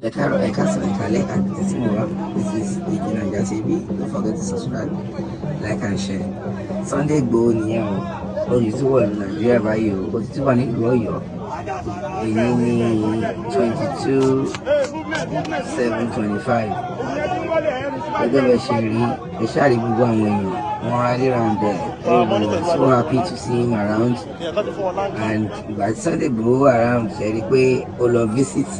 This is Igi Naija TV. Don't forget to subscribe, like and share. Sunday Igboho nìyẹn o. Olùtúwọ̀ Nàìjíríà báyìí o. Òtítúwọ̀ nílùú Ọ̀yọ́. Èyí ní 22/7/25. Gẹ́gẹ́ bẹ́ẹ̀ ṣe rí, ẹ ṣáà rí gbogbo àwọn èèyàn. Wọ́n rally round there. Everybody was so happy to see him around. And ìgbà tí Sunday Igboho around ṣe rí pé ó lọ visit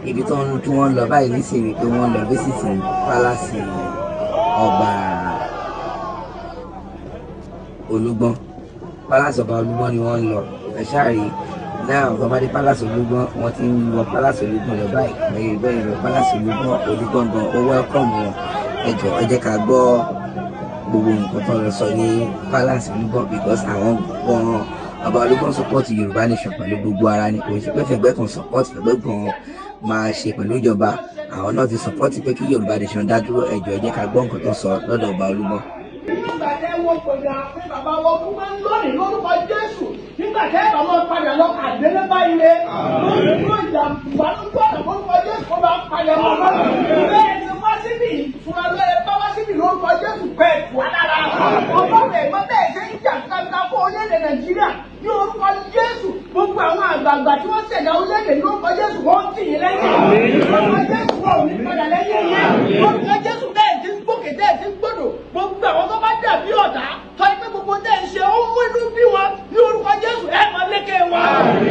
ibi tí wọ́n lọ báyìí nísìnyí pé wọ́n lọ visit palace ọba Olúgbọ́n. Palace ọba Olúgbọ́n ni wọ́n lọ. Ẹ ṣáà rí náà ọba dé palace Olúgbọ́n, wọ́n ti ń lọ palace Olúgbọ́n lọ báyìí. Bẹ́ẹ̀ lọ palace Olúgbọ́n gan ó welcome wọn. Ẹ jẹ́ ká gbọ́ gbogbo nǹkan tó lọ sọ ní palace Olúgbọ́n because àwọn gan ọba Olúgbọ́n support Yorùbá nation pẹ̀lú gbogbo ara ni, kò sí pé fẹ̀gbẹ́ kan support fẹ̀gbẹ́ kan máa ṣe pẹ̀lú ìjọba. Àwọn náà ti support pé kí Yorùbá nation dá dúró. Ẹ jẹ́ ká gbọ́ nǹkan tó sọ lọ́dọ̀ ọba Olúgbọ́n. Nígbà tẹ́ wọ́n pèjà pé bàbá wọn kú máa ń lónìí lórúkọ Jésù. Nígbà tẹ́ bàbá wọn padà lọ àdélé báyìí rẹ̀. Lórúkọ ìjàmbá ló gbọ́dọ̀ lórúkọ Jésù kó bá padà lọ. Bẹ́ẹ̀ ni wá síbì fúnra lọ́yẹ bá wá síbì lórúkọ Jésù pẹ̀ tù wá lára. Ọgbọ́n rẹ̀ mọ́ bẹ́ẹ̀ ṣe ń jà káńtà fún orílẹ̀-èdè Nàìjíríà. Ní orúkọ Jésù, gbogbo àwọn àgbààgbà tí wọ́n ṣẹ̀dá orílẹ̀-èdè lórúkọ Jésù wọ́n tì í lẹ́yìn. Lórúkọ Jésù wọn ò ní padà lẹ́yìn yẹn. Lórúkọ Jésù bẹ́ẹ̀ ti ń gbòkè bẹ́ẹ̀ ti ń gbòdò. Gbogbo àwọn tó bá dàbí ọ̀tá tọ́ ẹ pé gbogbo tẹ̀ ń ṣe ó mú inú bí wọn. Ní orúkọ Jésù ẹ máa lékè wọn.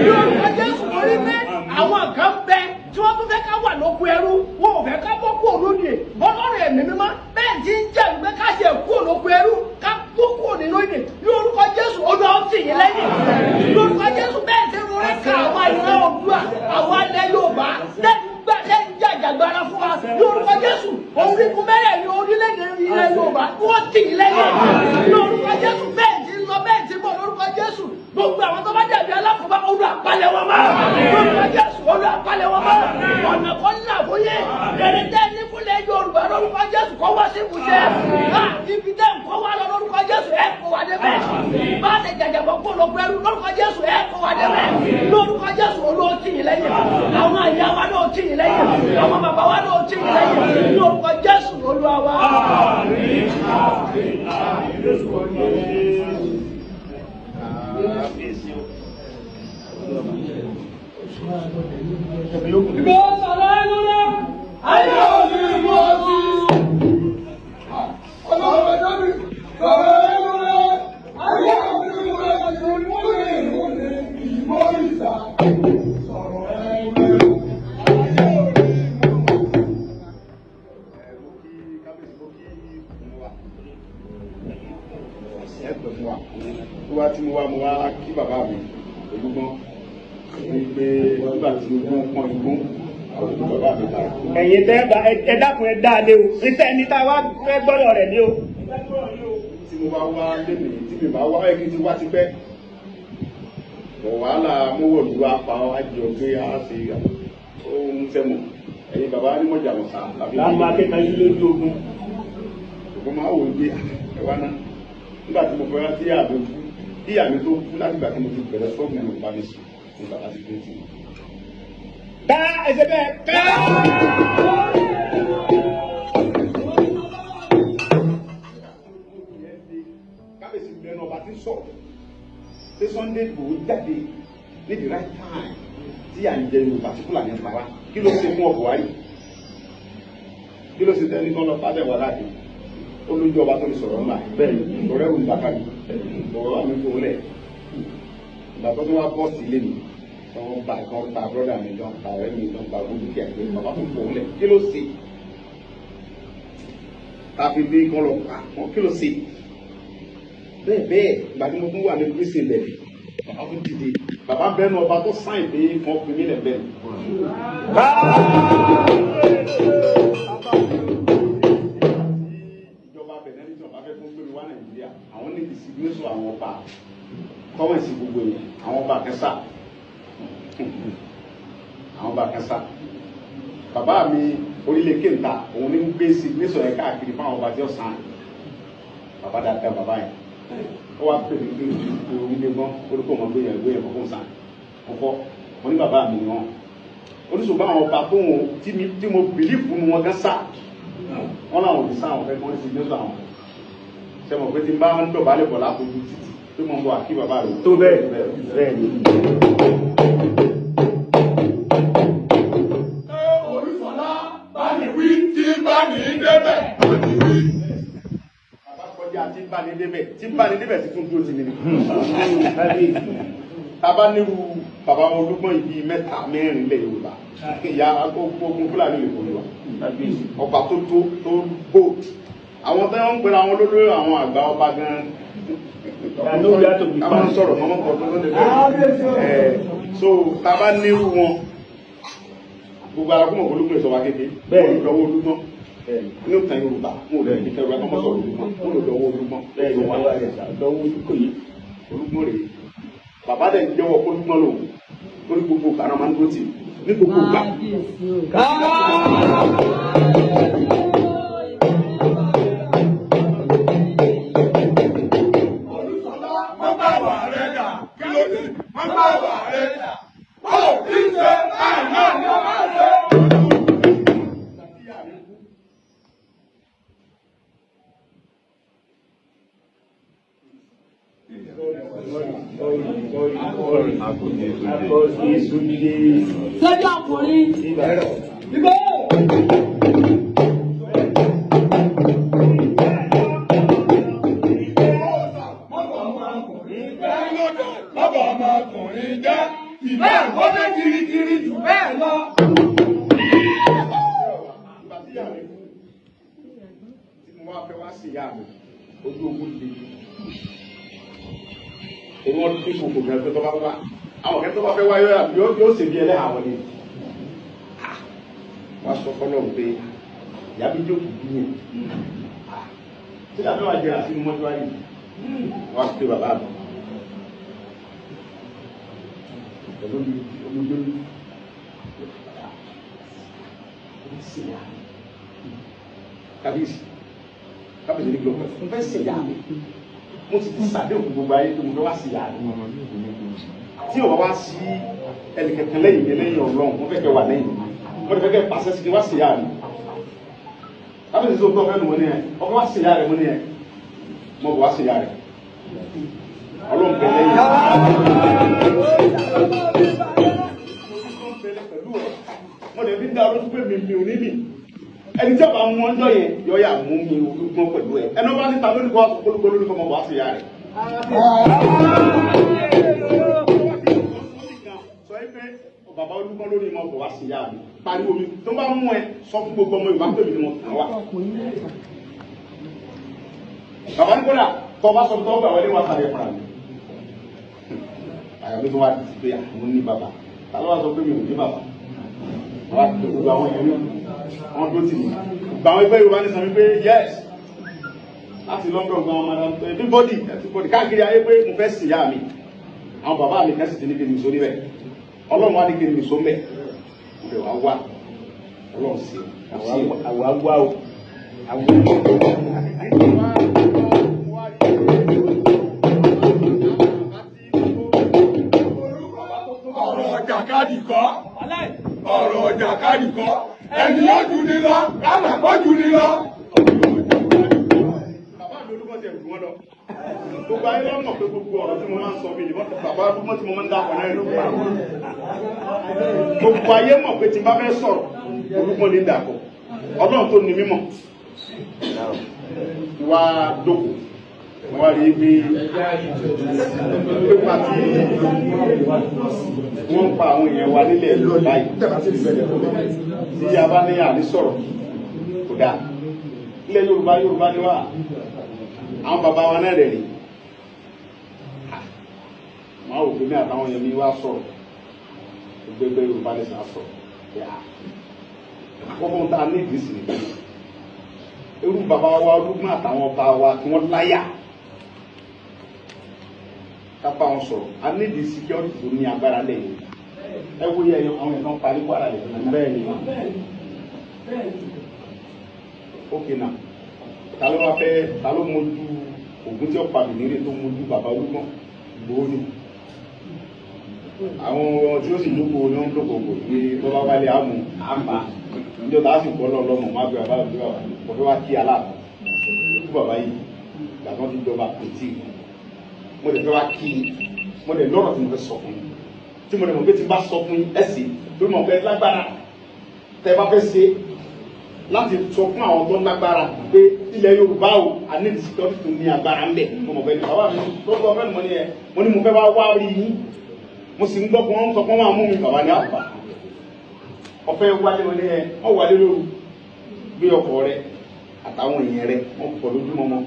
Ní orúkọ Jésù orí pé àwọn kan bẹ tí wọ́n tún fẹ́ ká wà lóko ẹrú. Wọn ò fẹ́ ká bọ́ kú òlódìé. Ọlọ́run ẹ̀mí mímọ́ bẹ́ẹ̀ ti ń jẹ́ ìgbé ká ṣe kú òlóko ẹrú ká kú nínú ìdè. Ní orúkọ Jésù ó lọ tì yín lẹ́yìn. Ní orúkọ Jésù bẹ́ẹ̀ ti rọrẹ́ ká àwọn ìran Oòduà àwọn alẹ́ Yorùbá lẹ́yìn jàjàgbara fún wa. Ní orúkọ Jésù orígun mẹ́rẹ̀ẹ̀rin orílẹ̀-èdè ilẹ̀ Yorùbá wọ́n tì í lẹ́yìn. Ní orúkọ Jésù bẹ́ẹ̀ ti lọ bẹ́ẹ̀ ti bọ̀ lórúkọ Jésù. Gbogbo àwọn tó bá dàbí alákòóbá olú àpalẹ̀ wọn mọ́. Lórúkọ Jésù olú àpalẹ̀ wọn mọ́. Ọ̀nà kan ńlá fúyé. Èrè tẹ́ ní fúnlẹ̀ Yorùbá lórúkọ Jésù kọ́ wá sí ìbùsẹ̀. Ibi tẹ́ ń kọ́ wá lọ lórúkọ Jésù ẹ̀ kó wa débẹ̀. Bá a ṣe jàjàbọ̀ kó lọ pẹ̀lú lórúkọ Jésù ẹ̀ kó wa débẹ̀. Lórúkọ Jésù olú ó tì í lẹ́yìn. Àwọn àyà wa náà tì í lẹ́yìn. Àwọn bàbá wa náà tì í lẹ́yìn. Lórúkọ Jésù Olúwa wa. Tí mo wá kí bàbá mi Olúgbọ́n ní pé nígbà tí mo pọ́n igbó àwọn bàbá mi ta. Ẹ̀yin tẹ́ ẹ dákun ẹ dá lé o níta ẹni tá a wá fẹ́ gbọ́dọ̀ rẹ̀ ní o. Tí mo bá wá lébè tí mi bá wá ẹ̀kí tí wá ti pẹ́. Wàhálà mówòlú apá àjọ pé a ṣe ohun sẹ́mu. Ẹ̀yin bàbá ní mọ̀jà mọ̀ sá. Láàmú akẹ́kọ̀ọ́ lójú ogun. Ògùn máa wò ó gbé ẹ̀wá náà. Nígbà tí mo fẹ́ rántí àbẹ̀ fún ìyá mi tó kú láti gbà tí mo ti bẹ̀rẹ̀ sọ́ọ̀bù ní Yorùbá ní sùn ní bàbá ti gbé tì mí. Ká ẹsẹ̀ bẹ́ẹ̀ ká. Kábíyèsí bẹ̀rẹ̀ ọba tí sọ̀rọ̀ pé Sunday Igboho jáde ní the right time tí à ń jẹ Yorùbá tí Fúlàní ń pa wá kí ló ṣe fún ọkọ̀ wáyé kí ló ṣe tẹ́ni tán lọ fádẹ́ wà láti olójú ọba tó lè sọ̀rọ̀ ńlá bẹ́ẹ̀ ọ̀rẹ́ òun bàkàrí ọ̀rọ̀ àmì fún lẹ̀ ìgbà tó wá bọ́ sí ilé mi wọ́n bá kan ta brọ́dà mi lọ ta ọ̀rẹ́ mi lọ ta gbogbo kí àgbẹ̀ bàbá tó fún lẹ̀ kí ló ṣe tàbí bí kọ́ lọ pa wọn kí ló ṣe bẹ́ẹ̀ ìgbà tí mo tún wà ní prison bẹ̀rẹ̀ bàbá tó dìde bàbá bẹ́ẹ̀ náà ọba tó sáìn pé kan fi mí lẹ̀ bẹ́ẹ̀. Àwọn ní ìsìnkú àwọn ọba kọ́mẹ̀sì gbogbo yẹn àwọn ọba kẹsà bàbá mi orílẹ̀ kéńtà òun ní gbé sí nísọ̀ yẹn káàkiri fún àwọn ọba tí ó sàn bàbá dáadáa bàbá yẹn ó wá pè mí pé òun gbé gbọ́n orúkọ ọmọ gbé yẹn kókó sàn kókó wọn ní bàbá mi wọn oníṣòwò àwọn ọba tó wọn tí mo bìlífù nu wọn gán sá wọn làwọn ò ní sáwọn fẹ́ kí wọ́n ti gbé àwọn sẹ́wọ̀n pé tí n bá ń dọ̀bálẹ̀ bọ̀ láfojú títì pé mo ń bọ̀ àkí bàbá rẹ̀ tó bẹ́ẹ̀ ni. Olúṣọlá bá ní wí tí bá ní débẹ̀. Bàbá kọjá tí bá ní débẹ̀ tí tún dúró ti nìyí. Tábà nírú bàbá wọn Olúgbọ́n ibi mẹ́ta mẹ́rin lẹ̀ Yorùbá. Ìyá ogun Fúlàní lè kó wa. Ọba tó bò. Àwọn tó ń pera àwọn olódó àwọn àgbà ọba gan-an. Àwọn sọ̀rọ̀ ọmọ kan tó lóde bẹ́ẹ̀. So tábà nírú wọn. Gbogbo arákùnrin Olúgbọ́n ìsọ̀wá kékeré. Bẹ́ẹ̀ ni lọ́wọ́ Olúgbọ́n. Ní òtàn Yorùbá, mo lè ní kẹrù ẹ̀kọ́ sọ̀rọ̀ Olúgbọ́n. Mo lè lọ́wọ́ Olúgbọ́n. Bẹ́ẹ̀ ni wọ́n wá lọ́wọ́ Olúgbọ́n rèé. Bàbá dẹ̀ ń jẹ́wọ́ Olúgbọ́n lò lórí gbogbo ìgbà náà máa ń dúró tì ní gbogbo ìgbà. Olúṣọlá wọ́n bá wà rẹ̀ dà kí ló dé wọ́n bá wà rẹ̀ dà. Ó kì í ṣe báyìí náà ni wọ́n máa ṣe. Sọ́jà ọkùnrin. Ìgbé. Bàbá ọmọkùnrin jẹ́ ìbẹ́ ìwọ́dé kirikiri jù bẹ́ẹ̀ lọ. Ìgbà tí ìyá mi kú, tí mo wá fẹ́ wá sí ìyá mi, ojú ogun le. Èmi wọn tí kòkò gan tó bá wá. Àwọn kẹ́tọ́ bá fẹ́ wá yóò ṣe bí ẹlẹ́ àwọn ni. Wọ́n sọ fọ́lọ́ pé ìyá bí jókòó bí yẹn. Tí ìyá mi wá jẹ́ra sínú mọ́túárì, wọ́n á pè bàbá mi. Pẹ̀lú omijé ní ìsìnyá. Kábíyèsí ní gbogbo mo fẹ́ ṣèyá mi. Mo ti sàdé òkú gbogbo ayé tó mo fẹ́ wá ṣèyá mi. Tí o bá wá sí ẹnìkẹ̀kẹ̀ lẹ́yìn mi lẹ́yìn Ọlọ́run, mo fẹ́ kẹ́ wà lẹ́yìn mi. Mo fẹ́ kẹ́ pàṣẹ sí kí wá ṣèyá mi. Kábíyèsí tó fẹ́ nu mo ní ẹ, ọkọ wá ṣèyá rẹ̀ mo ní ẹ, mo bọ̀ wá ṣèyá rẹ̀. Ọlọ́run bẹ̀ lẹ́yìn. Mo lè fi dá ọdún pé mi ò ní bì. Ẹni tí ọba mú ọjọ́ yẹn yọ yà mú mi Olúgbọ́n pẹ̀lú ẹ. Ẹni ọba níta lórí kó wá sọ polúkọ lórí kọ́ mọ̀ wá sí ìyá rẹ̀. Sọ pé bàbá Olúgbọ́n lórí mọ̀ bọ̀ wá sí ìyá mi. Pariwo mi tó bá mú ẹ sọ fún gbogbo ọmọ Yorùbá pé mi ni mo kàn wá. Bàbá ní kódà tó bá sọ fún tọ́wọ́ wọlé wá sáré fúnra mi. Àyàmí tó wá ti pé àwọn ní bàbá. Ta ló wá sọ pé mi ò ní bàbá? Wọ́n ti gbogbo àwọn èèyàn náà wọ́n tó tì mí. Gbà àwọn ẹgbẹ́ Yorùbá ní sọ wípé yes láti London gan ọmọ náà everybody káàkiri ayé pé mo fẹ́ sí ìyá mi. Àwọn bàbá mi kẹ́sì ti ní kí n nìṣó níbẹ̀. Ọlọ́run wá ní kí n nìṣó mẹ́. Ibẹ̀ wá wá. Ọlọ́run sí. Àwa wá o. Ọ̀rọ̀ jàkadì kọ́. Ọ̀rọ̀ jàkadì kọ́. Ẹni yóò jù ní lọ, káàmà kọ́ jù ní lọ. Bàbá mi Olúgbọ́n tẹ̀ jù wọ́n lọ. Gbogbo ayé lọ́mọ̀ pé gbogbo ọ̀rọ̀ tí mo máa ń sọ bí ìbọn bàbá Olúgbọ́n tí mo máa ń dá ọ̀nà ìlú. Gbogbo ayé mọ̀ pé tí n bá fẹ́ sọ̀rọ̀ Olúgbọ́n ní dàpọ̀. Ọlọ́run tó ní mímọ̀. Wá dókò. Wọ́n rí bí pípa tí wọ́n ń pa àwọn èèyàn wa nílẹ̀ ìlú báyìí. Tí a bá ní àní sọ̀rọ̀ kò dáa. Ilẹ̀ Yorùbá ni wá. Àwọn bàbá wa náà rẹ̀ rí. Máa wò pé ní àtàwọn yẹn mi wá sọ̀rọ̀. Gbẹgbẹ́ Yorùbá lè sá sọ̀rọ̀. Kọ́kọ́ ń ta ní ìdísì nìkan. Irú bàbá wa Olúgbọ́n àtàwọn ọba wa tí wọ́n láyà. Kápá wọn sọ̀rọ̀. A ní ìdí security tó ní agbára lẹ́yìn. Ẹ wo yẹ àwọn ẹ̀kan parí Kwara lẹ̀ bẹ́ẹ̀ ni. Ókè náà. Ta ló mójú Ògún tí ó pa Bìnírè tó mójú bàbá Olúgbọ́n? Ìgbòho ni. àwọn tí ó sì lóko ní wọn lóko kò ní tó bá wálé àmú àmà níjọ́ tá a sì kọ́ lọ́mọ má gbé bàbá àbúrò bàbá kò fẹ́ wá kí aláàbò kú bàbá yìí gbàgbọ́ ti jọba pètè mo lè fẹ́ wá kí mo lè lọ́rọ̀ tí mo fẹ́ sọ fún yín tí mo lè mọ̀ pé tí n bá sọ fún yín ẹ̀sìn tó mọ̀ pé lágbára tẹ́ bá fẹ́ ṣe láti sọ fún àwọn tó lágbára pé ilẹ̀ Yorùbá o àní ìsìkọ́tì tó ní agbára ń bẹ̀ mo mọ̀ pé bàbá mi tó gbọ́ fẹ́ mọ́ ni ẹ mo ní mo fẹ́ wá rí yín mo sì ń gbọ́ pé wọ́n sọ pé wọ́n máa mú mi bàbá ní àbá ọ̀fẹ́ wálé wọn ní ẹ wọ́n wálé lóru gbé ọkọ̀ rẹ àtàwọn èèyàn rẹ wọ́n pọ̀ lójúmọ́ mọ́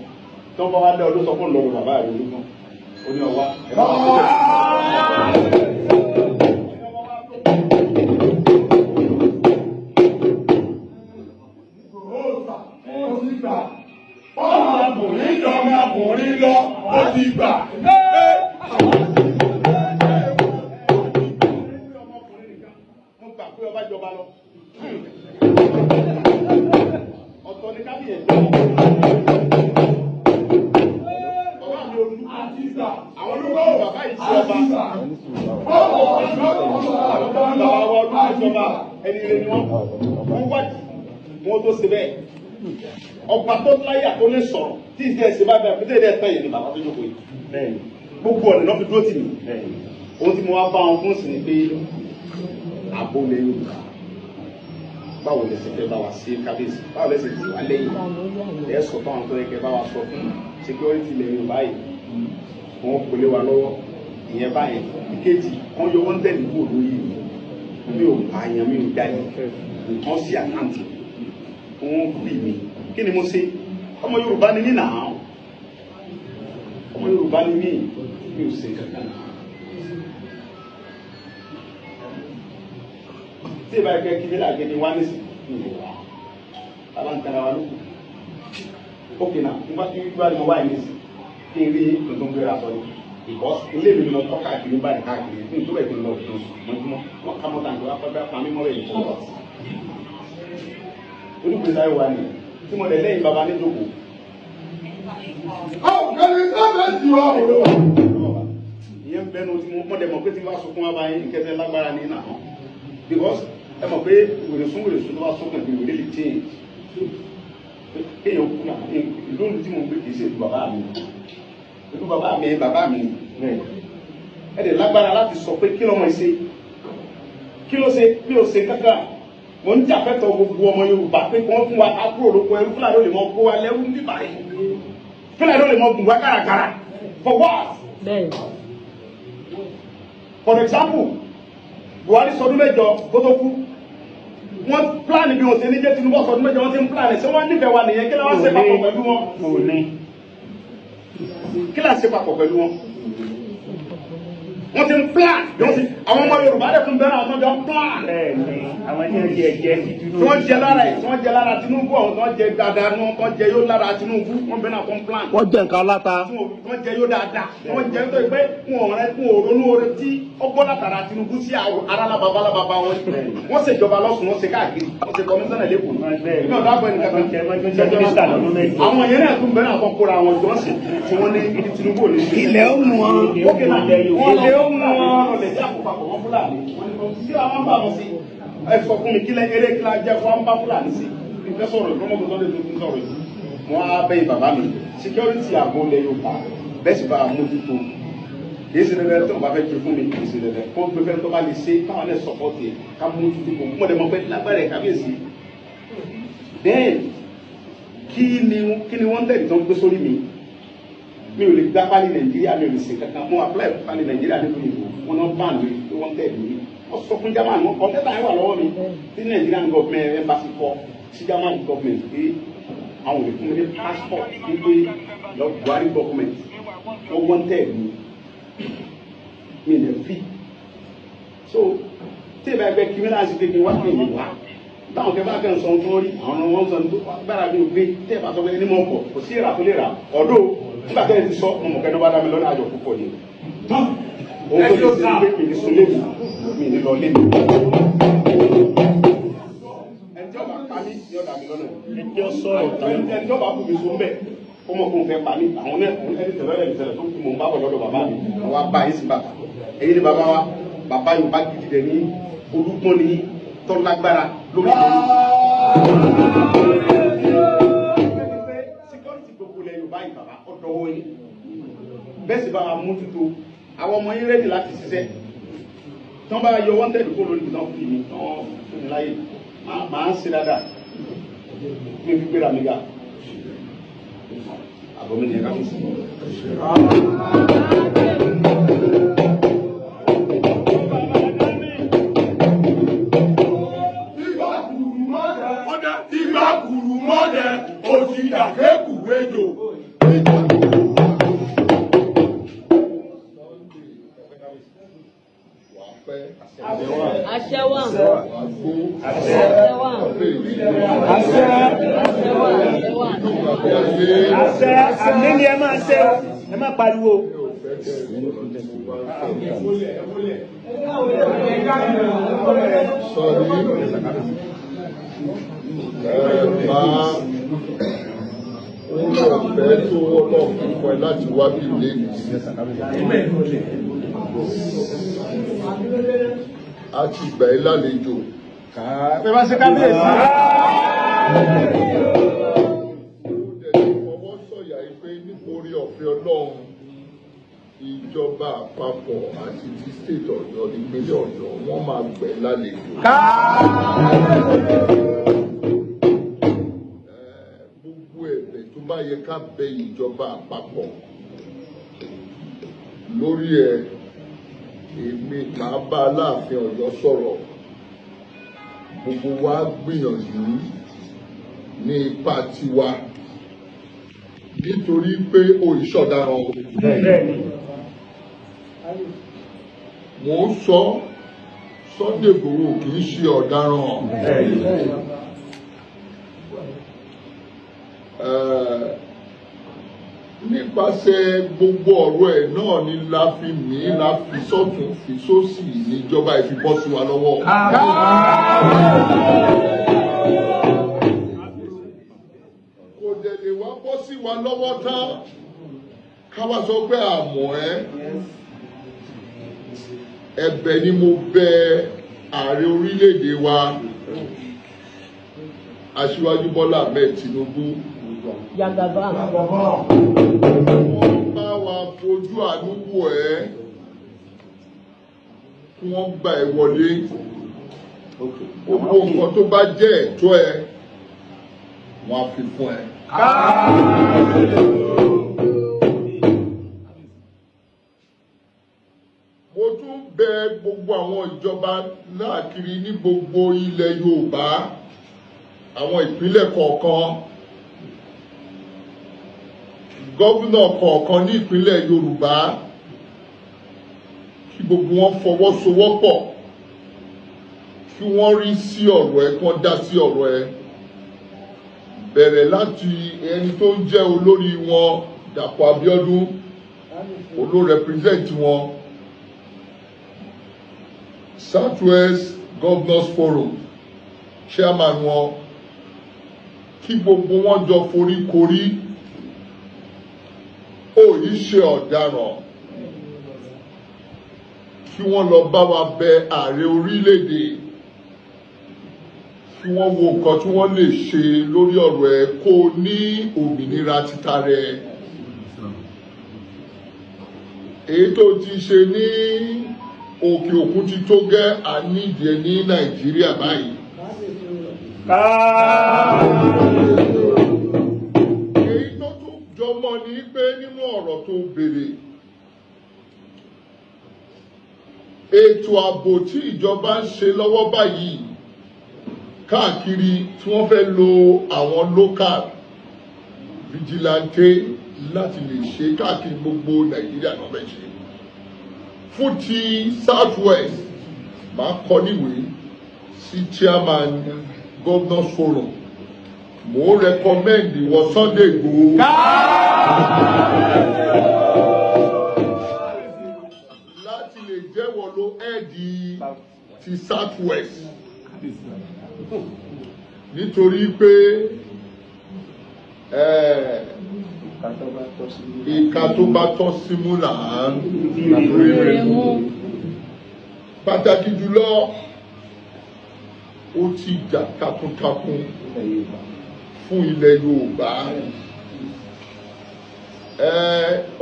tó bá wá dá ọdún sọ fún lọ́rọ̀ bàbá rẹ lójúmọ́ ó ní ọwá ẹ bá wà ọmọkùnrin lọ ọmọkùnrin lọ ó ti gbà. wọ́n gbà pé ọba jọba lọ. ọ̀tọ̀ ni kábíyèsí. bàbá mi olú àwọn olùkọ́ bàbá yìí ti ọba. bàbá wa olú ti ọba ẹni rẹ ni wọ́n wádìí wọ́n tó ṣe bẹ́ẹ̀. ọba tó láyà tó lè sọ̀rọ̀ tí ìṣe ẹ̀sìn bá bẹ̀rẹ̀ pété ẹ̀dẹ̀ tẹ̀yẹ̀ ni bàbá tó jókòó yìí. gbogbo ọ̀nà náà fi dúró tì mí. ohun tí mo wá bá wọn fún sí ni pé àbò lè Yorùbá báwo lè ṣe fẹ́ bá wa sí kábíyèsí báwo lè ṣe tì wá lẹ́yìn ẹ̀ sọ fáwọn tó yẹ kẹ́ bá wa sọ fún security lè Yorùbá yìí wọ́n kò lé wa lọ́wọ́ ìyẹn báyìí ìkejì wọ́n yọ wọ́n tẹ̀lé kúrò lórí mi ò pààyàn mi ò jáde nǹkan sí àkáǹtì wọ́n bì mí kí ni mo ṣe ọmọ Yorùbá ni mí náà ọmọ Yorùbá ni mí mi ò ṣe kankan. tí ìbá ẹgbẹ́ kí nílà gẹ́gẹ́ wá ní sí aláǹkara wa lókù ókè náà nígbà tí wíwá ni mo wá ní sí kí n rí tuntun gbéra sọ ní ìbọ́ ilé mi ni mo tọ́ káàkiri bá ní káàkiri ní ìtúbẹ̀ tí mo lọ tó mọ́júmọ́ wọ́n ká mọ́tà nígbà pẹ́ pa mí mọ́rẹ̀ yìí fún ọ̀sán olùkùnrin sáyé wa ni tí mo lè lẹ́yìn baba ní ìjókòó. ọ̀gbẹ́ni sábẹ́ ti wá òwe wa. ìyẹn bẹnu tí mo mọ̀dẹ̀ mọ̀ pé tí wàá sunkún wa báyìí nkẹ́fẹ́ lágbára ní ìnáwó because ẹ mọ̀ pé wèrèsún tó bá sọ́kàn bí wèrè lè change kéèyàn kú náà ìlú tí mo gbé kìí ṣe ìlú bàbá mi ìlú bàbá mi ẹ dẹ̀ lágbára láti sọ pé kí lọ́mọ ṣe kí ló ṣe bí o ṣe kankan mo ń jàfẹ́tọ̀ gbogbo ọmọ Yorùbá pé kí wọ́n fún wa ká kúrò lóko ẹrú Fúlàní ó lè mọ kó wa lẹ́rú níbà yìí Fúlàní ó lè mọ gùn wá kàràkàrà for what? For example Buhari sọdún mẹ́jọ kó tó kú wọ́n pílánì bí wọ́n ṣe ní jẹ́ Tinubu sọdún mẹ́jọ wọ́n ti ń pílánì ṣé wọ́n nífẹ̀ẹ́ wa nìyẹn kí ló wá ṣe papọ̀ pẹ̀lú wọn kí ló ṣe papọ̀ pẹ̀lú wọn wọ́n ti ń plan àwọn ọmọ Yorùbá dẹ̀ fún bẹ́ẹ̀ àwọn tó ń plan. àwọn tí wọ́n jẹ tí wọ́n jẹ lára ẹ̀ tí wọ́n jẹ lára Tinubu àwọn tó ń jẹ dáadáa ní wọ́n tó ń jẹ yóò lára Tinubu wọ́n bẹ́ẹ̀ náà tó ń plan. wọ́n jẹ nǹkan aláta. wọ́n jẹ yóò dáadáa wọ́n jẹ tó pé fún òrónú oore tí ọgbọ́n látara Tinubu sí ara lábàbá wọn. wọ́n ṣèjọba lọ́sùn wọ́n ṣe káàkiri wọ́n ṣe kọmíṣánná lẹ́kọ̀ọ́. àwọn yẹn náà tún bẹ́ẹ̀ náà kọ́ kóra àwọn jọ́sìn tí wọ́n ní Tinubu ò ní. ilẹ̀ ó mú wọn. ó mú wọn lè jẹ́ àpòpapọ̀ wọn Fúlàní kí la máa ń bá wọn sí ẹ sọ fún mi kí lẹ eré kí la jẹ́ fún wọn bá Fúlàní sí ìfẹ́ sọ̀rọ̀ ìfọ́mọ́gbọ́n tó lè tó fún sọ̀rọ̀ yìí wọn á bẹ́yìn bàbá mi security ààbò lẹ Yorùbá bẹ́ẹ̀ sì bá a mójútó kìí ṣe dandan tó bá fẹ́ jẹ fún mi kìí ṣe dandan kó gbé fẹ́ tó bá lè ṣe káwọn lè sọpọ́tì ká mójútó kó mọ̀ dẹ́mọ̀ pé lágbára ẹ̀ kábíyèsí then kí ni wọ́n tẹ̀lé tó ń gbé sórí mi mi ò lè gbá pálí Nàìjíríà mi ò lè ṣe kankan mo apply pálí Nàìjíríà nínú ìbò wọn náà bá mi tó wọ́n tẹ̀lé mi wọ́n sọ fún German wọn kọ́ńtẹ́tà yẹn wà lọ́wọ́ mi tí Nigerian government embassy kọ sí German government pé àwọn ò lè fún mi ní passport wípé lọ Buhari government wọ́n tẹ̀lé mi lè fi so tí ìbá ẹgbẹ́ criminal ṣe tẹ́gbẹ́ wá fún ìwà táwọn kẹfà kan sọ tó rí àwọn ọmọ wọn sọ ní gbára mi ò gbé tẹ́ ìbá sọ pé ní mọ̀ ọkọ̀ kò sí ìrà tó lè rà ọ̀dọ́ nígbà tẹ́ ẹ ti sọ ọmọ kẹ́ni wá dá mi lọ́nà àjọ púpọ̀ ni òun tó lè ṣe pé mi ní sun lémi mi ní lọ lémi ẹjọ́ bá pa mí ní ọ̀dà mi lọ́nà ẹjọ́ sọ̀rọ̀ ẹjọ́ bá kú mi so ń bẹ̀ ọmọkùnrin fẹ́ pa mí àwọn ẹni tẹ̀lé tó kú mọ̀ ń bá bọ̀ lọ́dọ̀ bàbá mi àwọn abá yìí sí bàbá èyí ni bàbá wa bàbá Yorùbá gidi dẹ̀ ní olúgbọ́n ní tọ́lágbára lórí ìlú. Síkọ́rìtì gbogbo ilẹ̀ Yorùbá yìí bàbá ọ̀dọ̀ owó yìí. Bẹ́ẹ̀ sì bá wa mójútó àwọn ọmọ yín rẹ́dì láti ṣiṣẹ́. Tí wọ́n bá yọ wọ́n tẹ̀lé kó lórí ìdán fún mi, wọ́n fún mi láyé. Màá ń ṣe dáadáa. Mi fi gbéra mi ga. Àbọ̀ mi ni ẹ̀ka fi sí. Ìgbà kùrù mọ́dẹ, òsì dàgẹ́kù wéjò. Àṣẹ wà. Àṣẹ àmì ni ẹ máa ṣe, ẹ má pariwo. Oúnjẹ ọ̀fẹ́ tó ọlọ́run fún ẹ láti wá bí ilé a ti gbà ẹ́ lálejò. Bẹ́ẹ̀ bá ṣe kábíyèsí. Ọwọ́ sọ̀yà yìí pé nítorí ọ̀fẹ́ ọlọ́run ìjọba àpapọ̀ àti ti state Ọ̀yọ́ ìpínlẹ̀ Ọ̀yọ́ wọ́n máa gbà ẹ́ lálejò. Gbogbo ẹ̀bẹ̀ tó bá yẹ ká bẹ ìjọba àpapọ̀ lórí ẹ̀ èmi máa bá Aláàfin Ọ̀yọ́ sọ̀rọ̀ gbogbo wa gbìyànjú ní ipa tiwa nítorí pé òìṣọ̀daràn o. Mo ń sọ Sunday Igboho kì í ṣe ọ̀daràn. Nípasẹ̀ gbogbo ọ̀rọ̀ ẹ̀ náà ni la fi sọ́tún fi sósì níjọba ìfibọ́ sí wa lọ́wọ́. Kò dẹ̀ lè wá bọ́ sí wa lọ́wọ́ tán ká wá sọ pé àmọ́ ẹ̀bẹ̀ ni mo bẹ̀ ààrẹ orílẹ̀-èdè wa Aṣíwájú Bọ́lá Ahmed Tinubu. Yàgàbá. Wọ́n bá wa fojú àánú wò ẹ́ kí wọ́n gbà ẹ́ wọlé. Gbogbo nǹkan tó bá jẹ́ ẹ̀tọ́ ẹ wọ́n á fi fún ẹ. Mo tún bẹ̀ gbogbo àwọn ìjọba láàkiri ní gbogbo ilẹ̀ Yorùbá, àwọn ìpínlẹ̀ kọ̀ọ̀kan, gómìnà kọ̀ọ̀kan ní ìpínlẹ̀ Yorùbá, kí gbogbo wọn fọwọ́sowọ́pọ̀ kí wọ́n rí sí ọ̀rọ̀ ẹ, kí wọ́n dá sí ọ̀rọ̀ ẹ. Bẹ̀rẹ̀ láti ẹni tó ń jẹ́ olórí wọn Dàpọ̀ Abíọ́dún, olórepresent wọn, Southwest Governors Forum chairman wọn, kí gbogbo wọn jọ foríkorí. Ó yìí ṣe ọ̀daràn, kí wọ́n lọ bá wa bẹ̀ ààrẹ orílẹ̀-èdè kí wọ́n wo nǹkan tí wọ́n lè ṣe lórí ọ̀rọ̀ ẹ̀ kó ní òmìnira títa rẹ̀. Èyí tó ti ṣe ní òkè òkun ti tó gẹ́ àníìdí ẹ̀ ní Nàìjíríà báyìí. Èyí tó tún jọmọ́ ni pé nínú ọ̀rọ̀ tó béèrè, ètò ààbò tí ìjọba ń ṣe lọ́wọ́ báyìí káàkiri tí wọ́n fẹ́ lo àwọn local vigilante láti lè ṣe káàkiri gbogbo Nàìjíríà náà fẹ́ ṣe. Fún ti Southwest máa kọ níwèé sí chairman Governors Forum, mo recommend ìwọ Sunday Igboho láti lè jẹ́wọ́ ló ẹ́ẹ̀dì ti Southwest nítorí pé ìka tó bá tọ́ símú là ń rí mú. pàtàkì jùlọ ó ti jà takuntakun fún ilẹ̀ Yorùbá.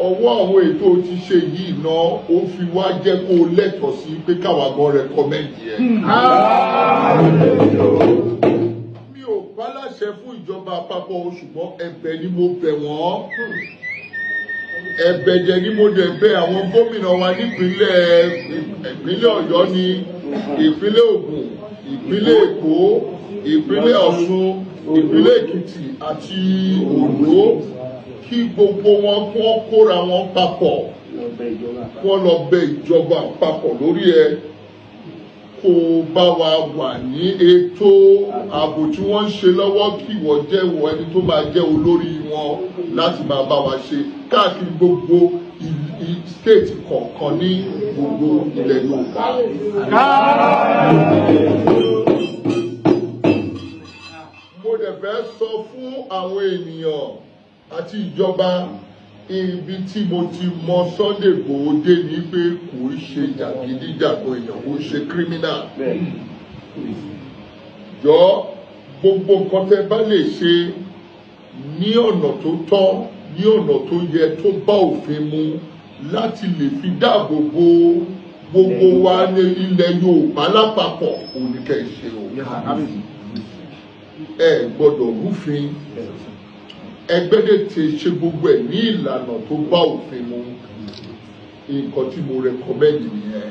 Ọwọ́ àwọn ètò ti ṣe yìí náà ó fi wá jẹ́ kó lẹ́tọ̀ọ́ sí pé káwa gan rẹkọmẹ́ndì ẹ̀. Mi ò bá láṣẹ fún ìjọba àpapọ̀ ṣùgbọ́n ẹ̀bẹ̀ ni mo bẹ̀ wọ́n. Ẹ̀bẹ̀ jẹ́ ni mo dẹ̀ bẹ̀ àwọn gómìnà wa ìpínlẹ̀ Ọ̀yọ́ ni, ìpínlẹ̀ Ògùn, ìpínlẹ̀ Èkó, ìpínlẹ̀ Ọ̀ṣun, ìpínlẹ̀ Èkìtì àti Oǹdó kí gbogbo wọn kí wọ́n kóra wọn papọ̀ kí wọ́n lọ bẹ̀ ìjọba àpapọ̀ lórí ẹ̀ kó bá wa wà ní ètò ààbò tí wọ́n ń ṣe lọ́wọ́ kí wọ́n jẹ́ ẹni tó máa jẹ́ olórí wọn láti máa bá wa ṣe káàkiri gbogbo state kọ̀ọ̀kan ní gbogbo ilẹ̀ Yorùbá. Mo dẹ̀ fẹ́ sọ fún àwọn ènìyàn àti ìjọba ibi tí mo ti mọ Sunday Igboho dé ní pé kò ń ṣe jàgídíjàgan èèyàn kò ń ṣe criminal. Jọ gbogbo nǹkan tẹ́ bá lè ṣe ní ọ̀nà tó tọ́ ní ọ̀nà tó yẹ tó bá òfin mu láti lè fi dáàbò bo gbogbo wa ní ilẹ̀ Yorùbá lápapọ̀ oníkẹ́ ṣe o. Ẹ gbọ́dọ̀ rúfin ẹgbẹ́dẹ̀ tí ṣe gbogbo ẹ̀ ní ìlànà tó bá òfin mu nǹkan tí mo rẹkọmẹ́ndì nìyẹn.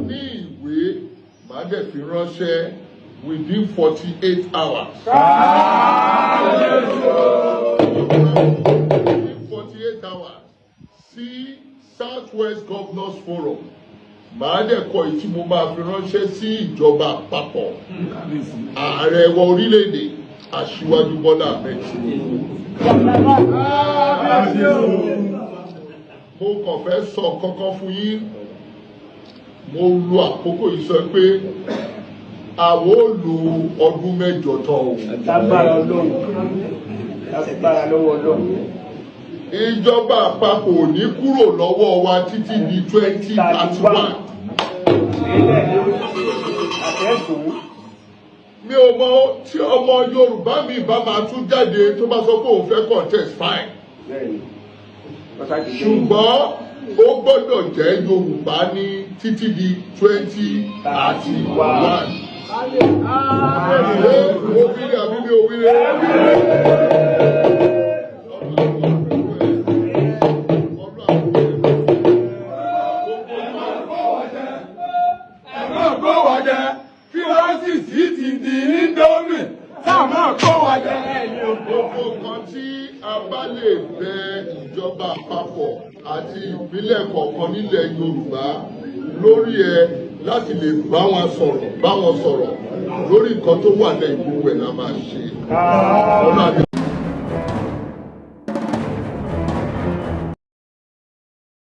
Ní ìwé màá dẹ̀ fi ránṣẹ́ within 48 hours. Within 48 hours sí Southwest Governors Forum màá dẹ̀ kọ èyí tí mo máa fi ránṣẹ́ sí ìjọba àpapọ̀ ààrẹ wa orílẹ̀-èdè Aṣíwájú Bọ́lá Ahmed Tinubu. Mo kàn fẹ́ sọ kankan fún yín. Mo lo àkókò yìí sọ pé àwọn ò lo ọdún mẹ́jọ tán o. Lágbára Ọlọ́run. Lágbára lọ́wọ́ Ọlọ́run. Ìjọba àpapọ̀ ò ní kúrò lọ́wọ́ wa títí di 2031. Mi ò mọ tí ọmọ Yorùbá mi bá máa tún jáde tó bá sọ pé òun fẹ́ contest fine. Ṣùgbọ́n ó gbọ́dọ̀ jẹ́ Yorùbá ní títí di 2031. Mo wí ní àbí mi ò wí ní. Gbogbo kan tí a bá lè bẹ ìjọba àpapọ̀ àti ìpínlẹ̀ kọ̀ọ̀kan nílẹ̀ Yorùbá lórí ẹ̀ láti lè bá wọn sọ̀rọ̀ lórí nǹkan tó wà lẹ́yìn gbogbo ẹ̀ la máa ṣe.